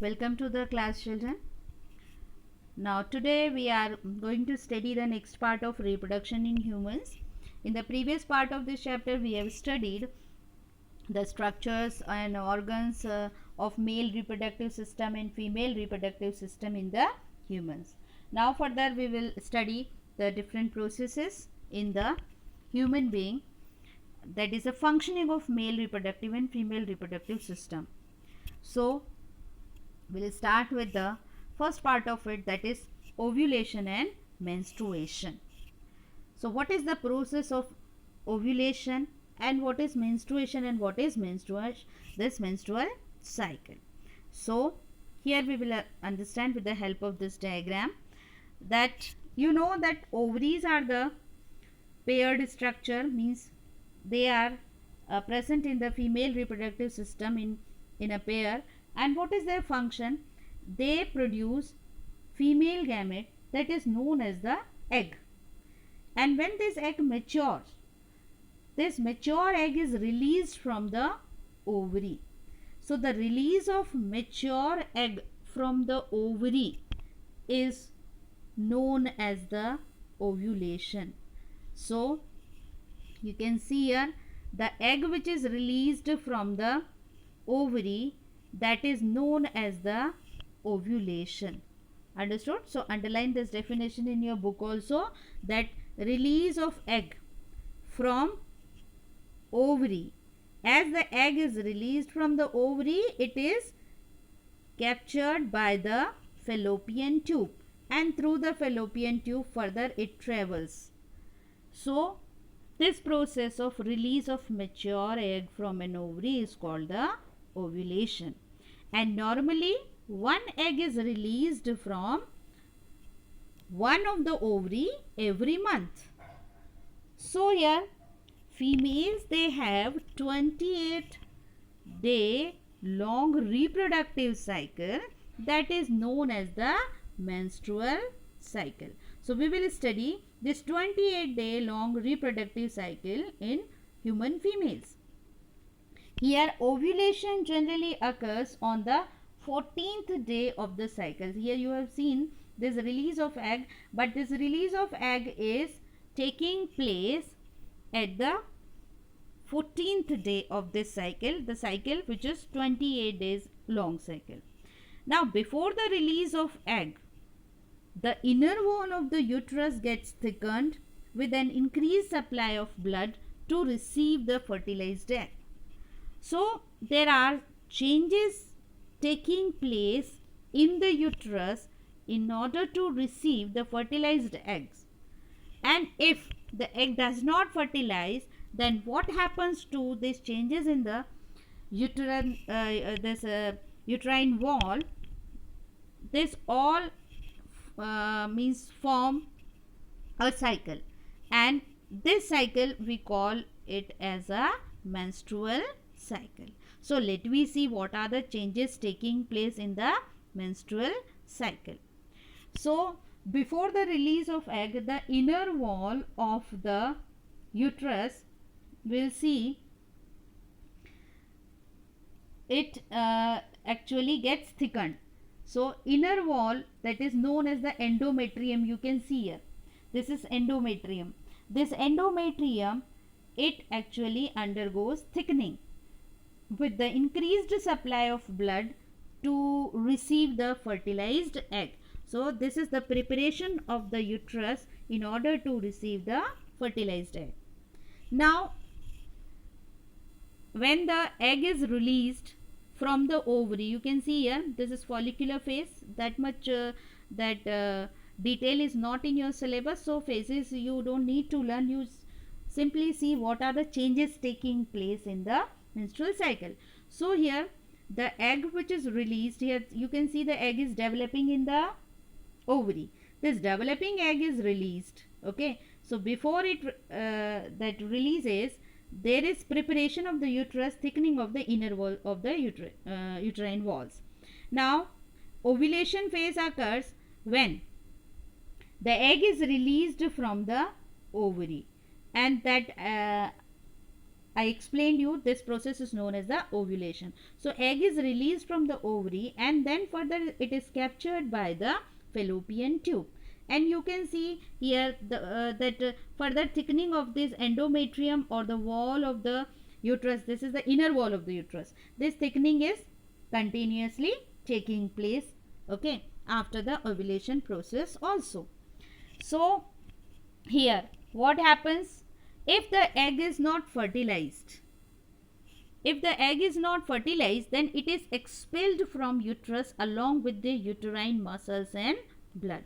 Welcome to the class, children. Now today we are going to study the next part of reproduction in humans. In the previous part of this chapter we have studied the structures and organs of male reproductive system and female reproductive system in the humans. Now further we will study the different processes in the human being, that is the functioning of male reproductive and female reproductive system. So we'll start with the first part of it, that is ovulation and menstruation. So what is the process of ovulation and what is menstruation and what is this menstrual cycle? So here we will understand with the help of this diagram that you know that ovaries are the paired structure, means they are present in the female reproductive system in a pair. And what is their function? They produce female gamete that is known as the egg. And when this egg matures, this mature egg is released from the ovary. So the release of mature egg from the ovary is known as the ovulation. So you can see here the egg which is released from the ovary, that is known as the ovulation. Understood? So underline this definition in your book also, that release of egg from ovary. As the egg is released from the ovary, it is captured by the fallopian tube, and through the fallopian tube further it travels. So this process of release of mature egg from an ovary is called the ovulation. And normally one egg is released from one of the ovary every month. So here females, they have 28-day long reproductive cycle, that is known as the menstrual cycle. So we will study this 28-day long reproductive cycle in human females. Here ovulation generally occurs on the 14th day of the cycle. Here you have seen this release of egg, but this release of egg is taking place at the 14th day of this cycle, the cycle which is 28 days long cycle. Now before the release of egg, the inner wall of the uterus gets thickened with an increased supply of blood to receive the fertilized egg. So there are changes taking place in the uterus in order to receive the fertilized eggs. And if the egg does not fertilize, then what happens to these changes in the uterine wall? This all means form a cycle, and this cycle we call it as a menstrual cycle. So let me see what are the changes taking place in the menstrual cycle. So before the release of egg, the inner wall of the uterus will see it actually gets thickened. So inner wall, that is known as the endometrium, you can see here, this is endometrium. This endometrium, it actually undergoes thickening with the increased supply of blood to receive the fertilized egg. So this is the preparation of the uterus in order to receive the fertilized egg. Now when the egg is released from the ovary, you can see here this is follicular phase. That much detail is not in your syllabus, so phases you don't need to learn. You simply see what are the changes taking place in the menstrual cycle. So here the egg which is released, here you can see the egg is developing in the ovary. This developing egg is released. Okay, so before it that releases, there is preparation of the uterus, thickening of the inner wall of the uterine walls. Now ovulation phase occurs when the egg is released from the ovary, and that I explained you this process is known as the ovulation. So egg is released from the ovary and then further it is captured by the fallopian tube. And you can see here that further thickening of this endometrium or the wall of the uterus. This is the inner wall of the uterus. This thickening is continuously taking place, okay, after the ovulation process also. So here what happens if the egg is not fertilized? If the egg is not fertilized, then it is expelled from uterus along with the uterine muscles and blood.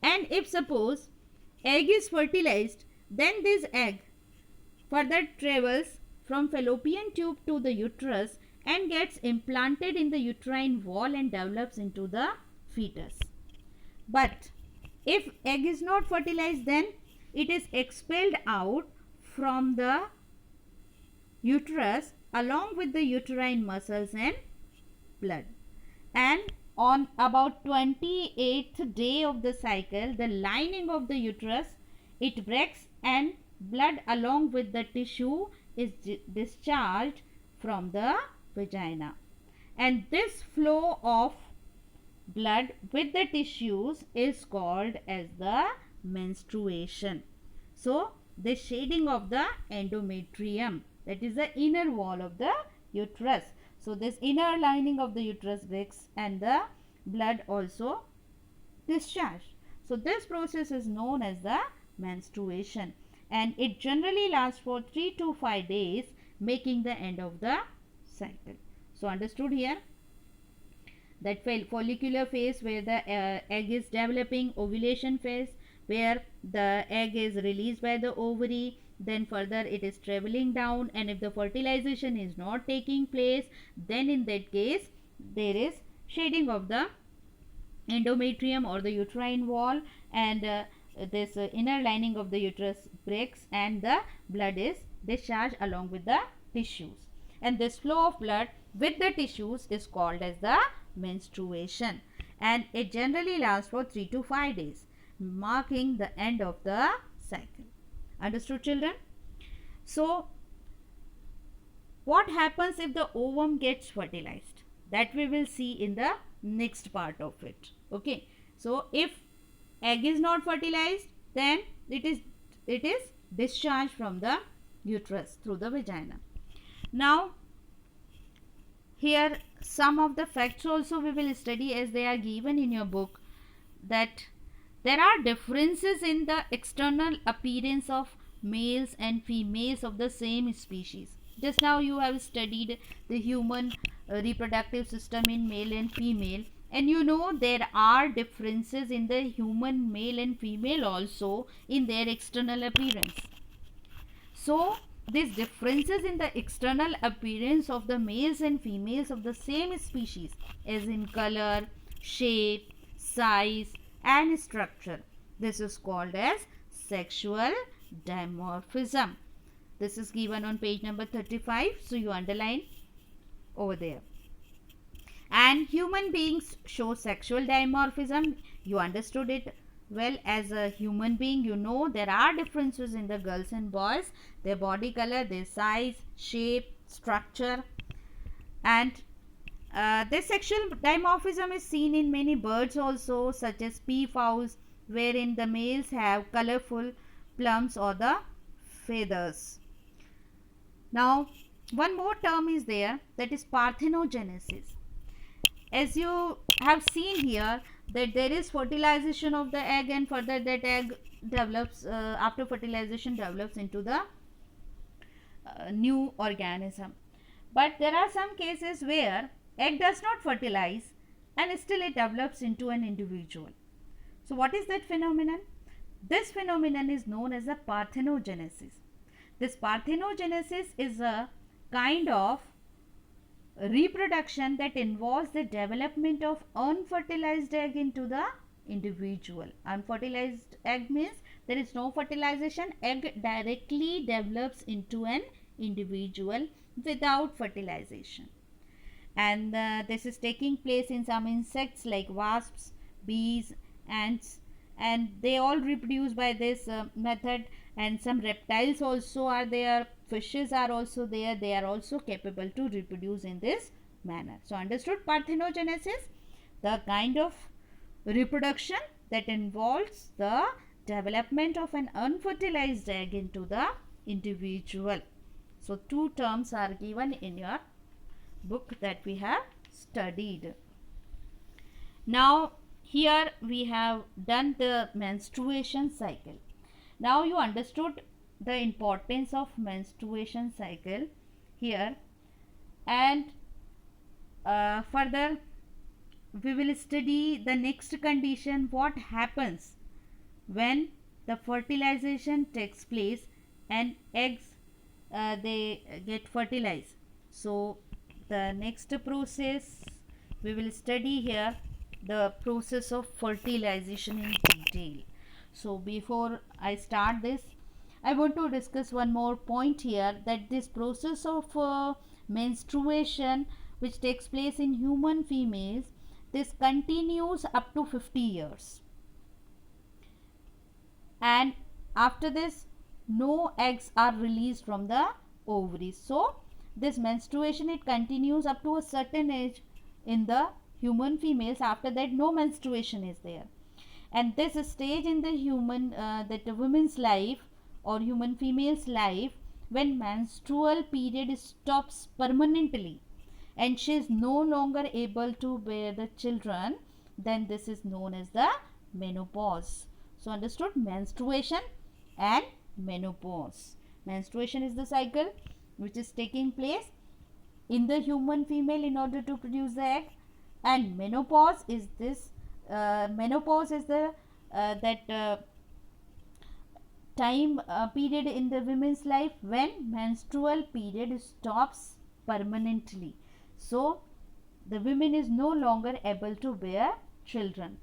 And if suppose egg is fertilized, then this egg further travels from fallopian tube to the uterus and gets implanted in the uterine wall and develops into the fetus. But if egg is not fertilized, then it is expelled out from the uterus along with the uterine muscles and blood. And on about 28th day of the cycle, the lining of the uterus, it breaks and blood along with the tissue is discharged from the vagina. And this flow of blood with the tissues is called as the menstruation. So the shading of the endometrium, that is the inner wall of the uterus. So this inner lining of the uterus breaks and the blood also discharged. So this process is known as the menstruation, and it generally lasts for 3 to 5 days, making the end of the cycle. So understood here that follicular phase where the egg is developing, ovulation phase where the egg is released by the ovary, then further it is traveling down, and if the fertilization is not taking place, then in that case there is shading of the endometrium or the uterine wall, and this inner lining of the uterus breaks and the blood is discharged along with the tissues, and this flow of blood with the tissues is called as the menstruation, and it generally lasts for 3 to 5 days, marking the end of the cycle. Understood, children? So what happens if the ovum gets fertilized? That we will see in the next part of it. Okay, so if egg is not fertilized, then it is discharged from the uterus through the vagina. Now here some of the facts also we will study as they are given in your book, that there are differences in the external appearance of males and females of the same species. Just now you have studied the human reproductive system in male and female, and you know there are differences in the human male and female also in their external appearance. So these differences in the external appearance of the males and females of the same species, as in color, shape, size and structure, this is called as sexual dimorphism. This is given on page number 35, so you underline over there. And human beings show sexual dimorphism. You understood it well. As a human being, you know there are differences in the girls and boys, their body color, their size, shape, structure, and this sexual dimorphism is seen in many birds also, such as peafowls, wherein the males have colorful plumes or the feathers. Now one more term is there, that is parthenogenesis. As you have seen here that there is fertilization of the egg, and further that egg develops after fertilization develops into the new organism. But there are some cases where egg does not fertilize and still it develops into an individual. So what is that phenomenon? This phenomenon is known as a parthenogenesis. This parthenogenesis is a kind of reproduction that involves the development of unfertilized egg into the individual. Unfertilized egg means there is no fertilization, egg directly develops into an individual without fertilization. And this is taking place in some insects like wasps, bees, ants, and they all reproduce by this method, and some reptiles also are there, fishes are also there, they are also capable to reproduce in this manner. So understood parthenogenesis, the kind of reproduction that involves the development of an unfertilized egg into the individual. So two terms are given in your book that we have studied. Now here we have done the menstruation cycle. Now you understood the importance of menstruation cycle here, and further we will study the next condition, what happens when the fertilization takes place and eggs they get fertilized. So the next process we will study here, the process of fertilization in detail. So before I start this, I want to discuss one more point here, that this process of menstruation which takes place in human females, this continues up to 50 years, and after this no eggs are released from the ovaries. So this menstruation, it continues up to a certain age in the human females. After that no menstruation is there, and this stage in the human that the woman's life or human female's life, when menstrual period stops permanently and she is no longer able to bear the children, then this is known as the menopause. So understood menstruation and menopause. Menstruation is the cycle which is taking place in the human female in order to produce the egg, and menopause is this menopause is the time period in the women's life when menstrual period stops permanently. So the women is no longer able to bear children.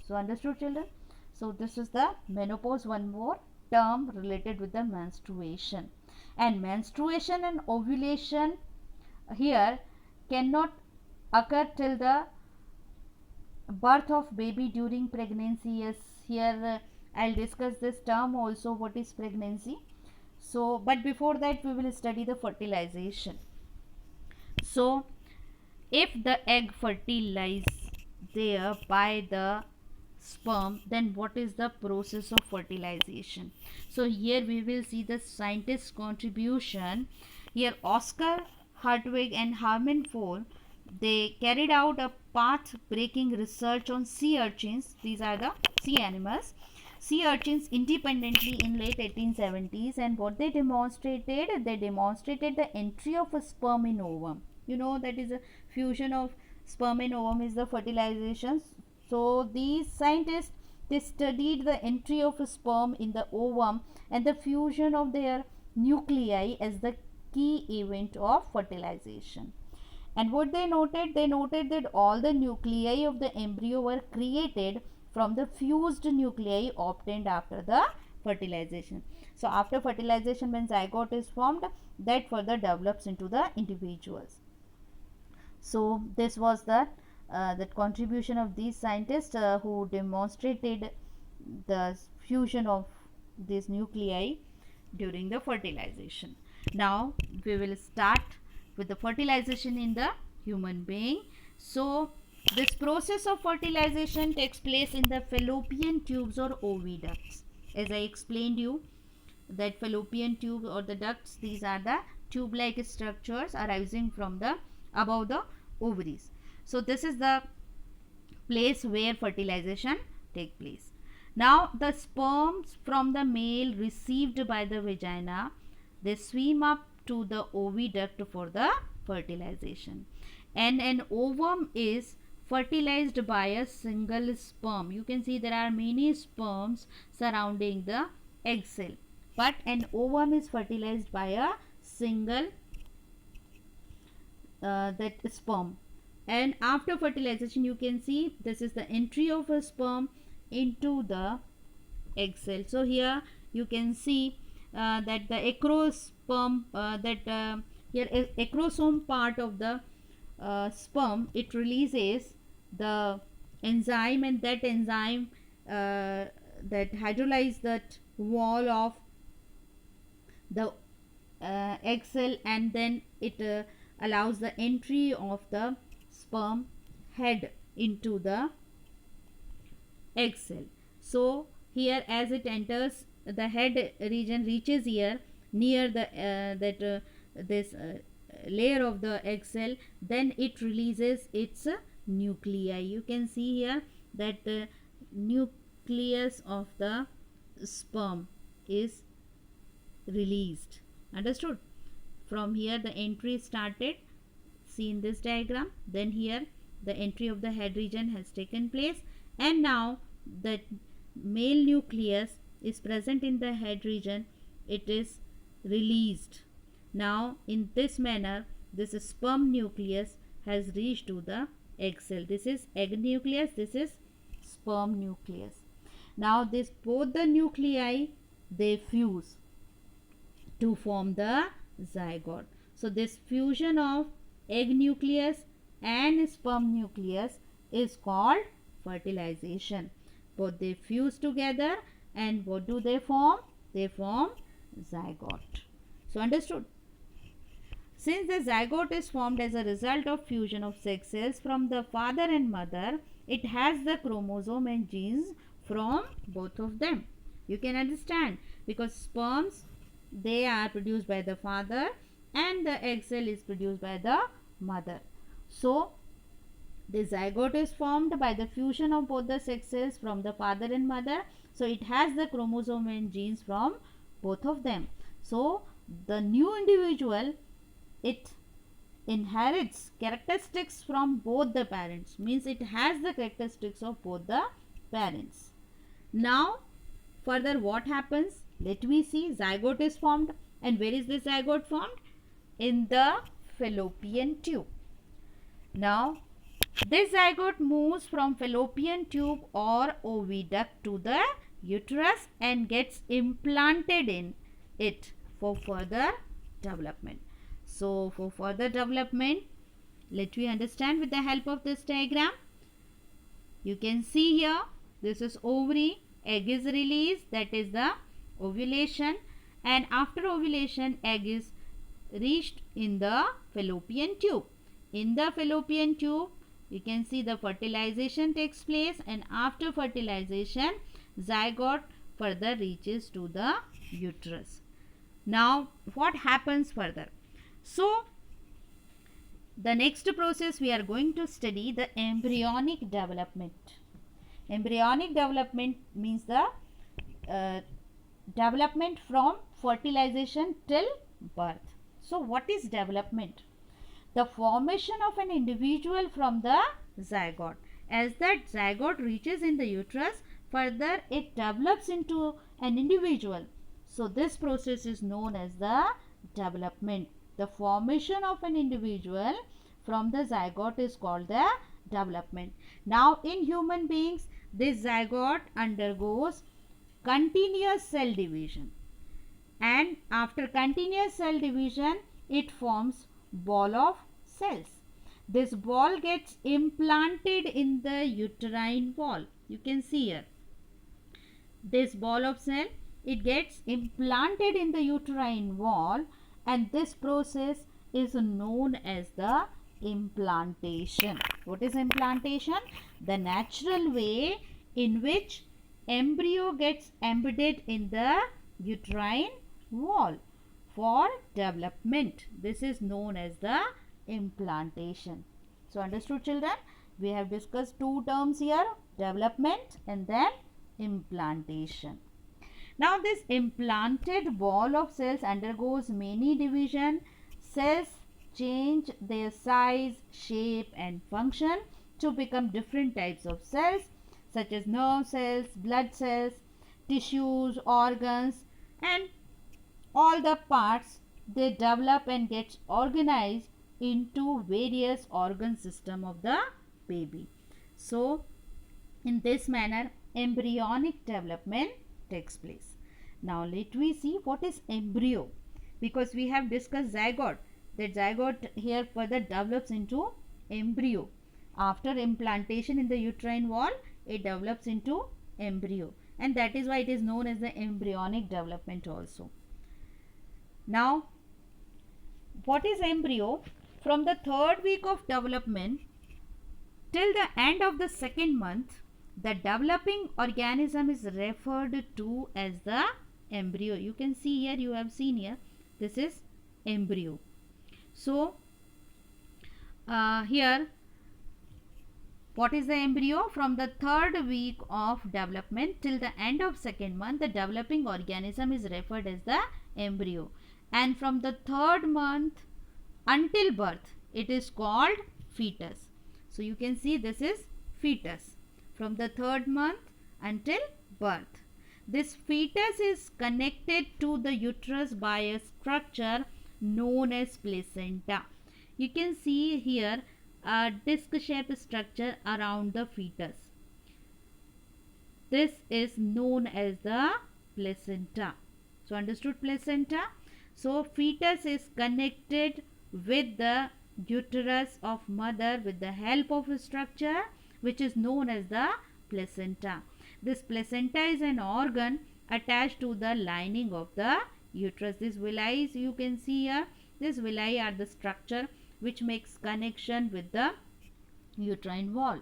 So understood children? So this is the menopause, one more term related with the menstruation. And menstruation and ovulation here cannot occur till the birth of baby during pregnancy. Yes, here I'll discuss this term also, what is pregnancy. So but before that we will study the fertilization. So if the egg fertilized there by the sperm, then what is the process of fertilization? So here we will see the scientist's contribution. Here Oscar Hartwig and Harman Ford, they carried out a path breaking research on sea urchins. These are the sea animals, sea urchins, independently in late 1870s, and what they demonstrated the entry of a sperm in ovum. You know that is a fusion of sperm and ovum is the fertilization. So these scientists, they studied the entry of a sperm in the ovum and the fusion of their nuclei as the key event of fertilization. And what they noted that all the nuclei of the embryo were created from the fused nuclei obtained after the fertilization. So after fertilization, when zygote is formed, that further develops into the individuals. So this was the contribution of these scientists who demonstrated the fusion of these nuclei during the fertilization. Now we will start with the fertilization in the human being. So this process of fertilization takes place in the fallopian tubes or oviducts. As I explained you, that fallopian tube or the ducts, these are the tube like structures arising from the above the ovaries. So this is the place where fertilization take place. Now the sperms from the male received by the vagina, they swim up to the oviduct for the fertilization, and an ovum is fertilized by a single sperm. You can see there are many sperms surrounding the egg cell, but an ovum is fertilized by a single that sperm. And after fertilization, you can see this is the entry of a sperm into the egg cell. So here you can see that the acrosperm here acrosome part of the sperm, it releases the enzyme, and that enzyme that hydrolyze that wall of the egg cell, and then it allows the entry of the sperm head into the egg cell. So here, as it enters, the head region reaches here near the this layer of the egg cell, then it releases its nuclei. You can see here that the nucleus of the sperm is released. Understood? From here the entry started, see in this diagram, then here the entry of the head region has taken place, and now the male nucleus is present in the head region, it is released. Now in this manner this sperm nucleus has reached to the egg cell. This is egg nucleus, this is sperm nucleus. Now this both the nuclei, they fuse to form the zygote. So this fusion of egg nucleus and sperm nucleus is called fertilization. Both they fuse together, and what do they form? They form zygote. So understood? Since the zygote is formed as a result of fusion of sex cells from the father and mother, it has the chromosome and genes from both of them. You can understand, because sperms, they are produced by the father and the egg cell is produced by the mother. So the zygote is formed by the fusion of both the sex cells from the father and mother. So it has the chromosome and genes from both of them. So the new individual, it inherits characteristics from both the parents, means it has the characteristics of both the parents. Now further what happens? Let me see. Zygote is formed, and where is this zygote formed? In the fallopian tube. Now this zygote moves from fallopian tube or oviduct to the uterus and gets implanted in it for further development. So for further development, let me understand with the help of this diagram. You can see here, this is ovary, egg is released, that is the ovulation, and after ovulation egg is reached in the fallopian tube. In the fallopian tube you can see the fertilization takes place, and after fertilization zygote further reaches to the uterus. Now what happens further? So the next process we are going to study the embryonic development. Embryonic development means the development from fertilization till birth. So what is development? The formation of an individual from the zygote. As that zygote reaches in the uterus, further it develops into an individual. So this process is known as the development. The formation of an individual from the zygote is called the development. Now in human beings, this zygote undergoes continuous cell division, and after continuous cell division it forms ball of cells. This ball gets implanted in the uterine wall. You can see here this ball of cell, it gets implanted in the uterine wall, and this process is known as the implantation. What is implantation? The natural way in which embryo gets embedded in the uterine wall for development. This is known as the implantation. So understood, children? We have discussed two terms here, development and then implantation. Now this implanted ball of cells undergoes many division. Cells change their size, shape and function to become different types of cells such as nerve cells, blood cells, tissues, organs, and all the parts, they develop and get organized into various organ system of the baby. So in this manner embryonic development takes place. Now let me see what is embryo, because we have discussed zygote. That zygote here further develops into embryo. After implantation in the uterine wall, it develops into embryo, and that is why it is known as the embryonic development also. Now, what is embryo? From the third week of development till the end of the second month, the developing organism is referred to as the embryo. You can see here, you have seen here, this is embryo. So, here, what is the embryo? From the third week of development till the end of second month, the developing organism is referred as the embryo. And from the third month until birth, it is called fetus. So, you can see this is fetus from the third month until birth. This fetus is connected to the uterus by a structure known as placenta. You can see here a disc-shaped structure around the fetus. This is known as the placenta. So, understood placenta? So, fetus is connected with the uterus of mother with the help of a structure which is known as the placenta. This placenta is an organ attached to the lining of the uterus. These villi, you can see here, these villi are the structure which makes connection with the uterine wall.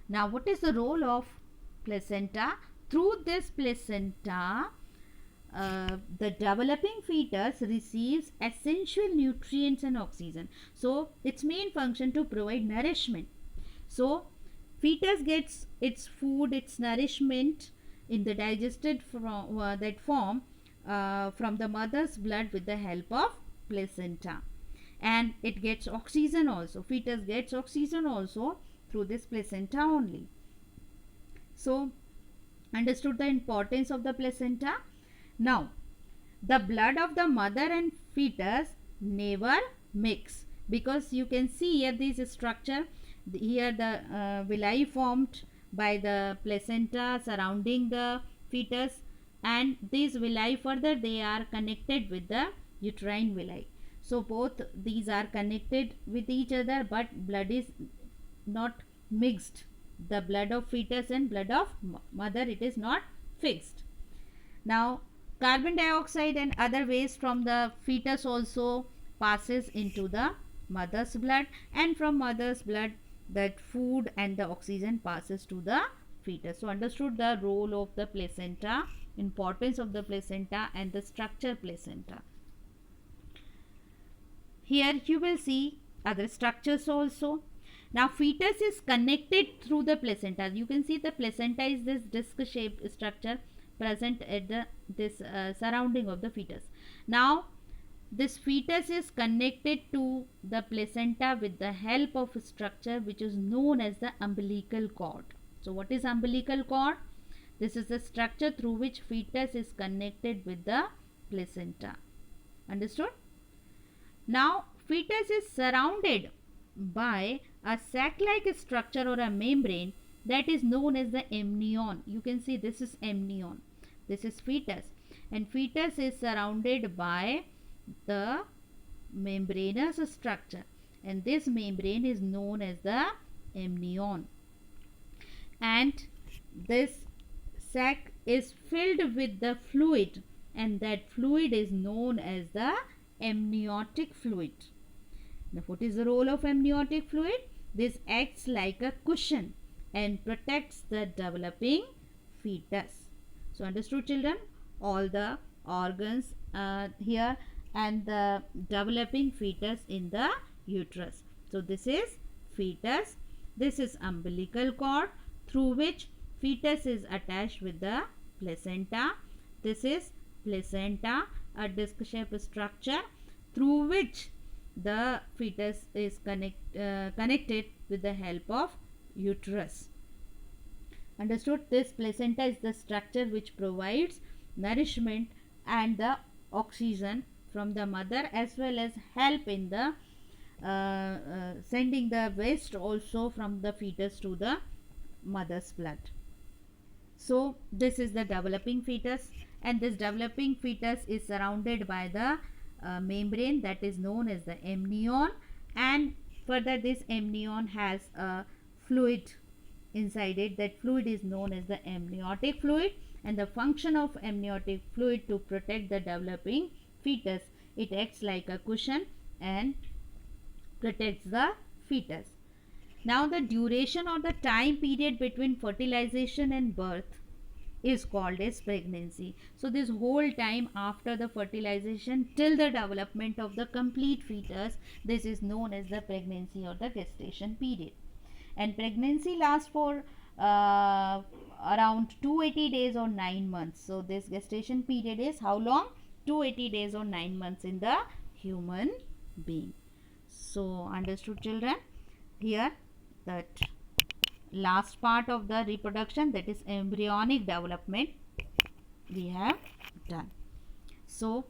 Now, what is the role of placenta? Through this placenta, the developing fetus receives essential nutrients and oxygen. So, its main function to provide nourishment. So, fetus gets its food, its nourishment in the digested from that form from the mother's blood with the help of placenta. And it gets oxygen also. Fetus gets oxygen also through this placenta only. So, understood the importance of the placenta? Now, the blood of the mother and fetus never mix, because you can see here this structure, here the villi formed by the placenta surrounding the fetus, and these villi further they are connected with the uterine villi. So, both these are connected with each other, but blood is not mixed. The blood of fetus and blood of mother, it is not fixed. Now, carbon dioxide and other waste from the fetus also passes into the mother's blood, and from mother's blood that food and the oxygen passes to the fetus. So, understood the role of the placenta, importance of the placenta and the structure placenta. Here you will see other structures also. Now, fetus is connected through the placenta. You can see the placenta is this disc shaped structure present at this surrounding of the fetus. Now, this fetus is connected to the placenta with the help of a structure which is known as the umbilical cord. So, what is umbilical cord? This is the structure through which fetus is connected with the placenta. Understood? Now, fetus is surrounded by a sac-like structure or a membrane that is known as the amnion. You can see this is amnion. This is fetus, and fetus is surrounded by the membranous structure, and this membrane is known as the amnion. And this sac is filled with the fluid, and that fluid is known as the amniotic fluid. Now, what is the role of amniotic fluid? This acts like a cushion and protects the developing fetus. So, understood children? All the organs here and the developing fetus in the uterus. So, this is fetus. This is umbilical cord through which fetus is attached with the placenta. This is placenta, a disc-shaped structure through which the fetus is connected with the help of uterus. Understood? This placenta is the structure which provides nourishment and the oxygen from the mother, as well as help in the sending the waste also from the fetus to the mother's blood. So, this is the developing fetus, and this developing fetus is surrounded by the membrane that is known as the amnion, and further this amnion has a fluid inside it. That fluid is known as the amniotic fluid, and the function of amniotic fluid to protect the developing fetus It acts like a cushion and protects the fetus. Now, the duration or the time period between fertilization and birth is called as pregnancy. So, this whole time after the fertilization till the development of the complete fetus, this is known as the pregnancy or the gestation period. And pregnancy lasts for around 280 days or 9 months. So, this gestation period is how long? 280 days or 9 months in the human being. So, understood, children? Here, that last part of the reproduction, that is embryonic development, we have done. So,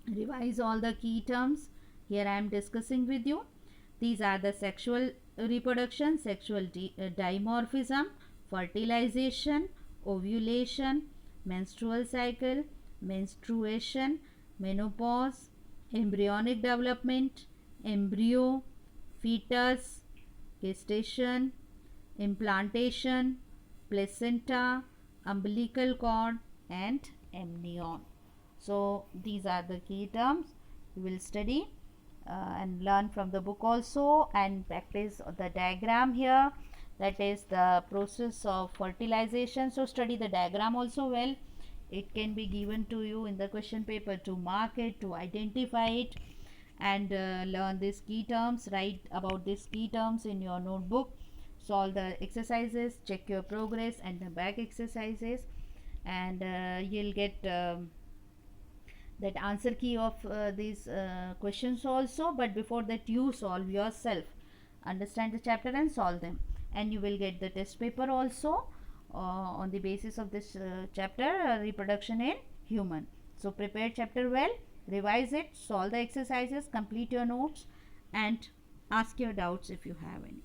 revise all the key terms. Here I am discussing with you. These are the sexual reproduction, sexual dimorphism, fertilization, ovulation, menstrual cycle, menstruation, menopause, embryonic development, embryo, fetus, gestation, implantation, placenta, umbilical cord and amnion. So these are the key terms you will study and learn from the book also, and practice the diagram here, that is the process of fertilization. So study the diagram also well. It can be given to you in the question paper to mark it, to identify it, and learn these key terms. Write about these key terms in your notebook. Solve the exercises, check your progress and the back exercises, and you'll get that answer key of these questions also. But before that, you solve yourself, understand the chapter and solve them, and you will get the test paper also on the basis of this chapter, reproduction in human. So prepare chapter well, revise it, solve the exercises, complete your notes, and ask your doubts if you have any.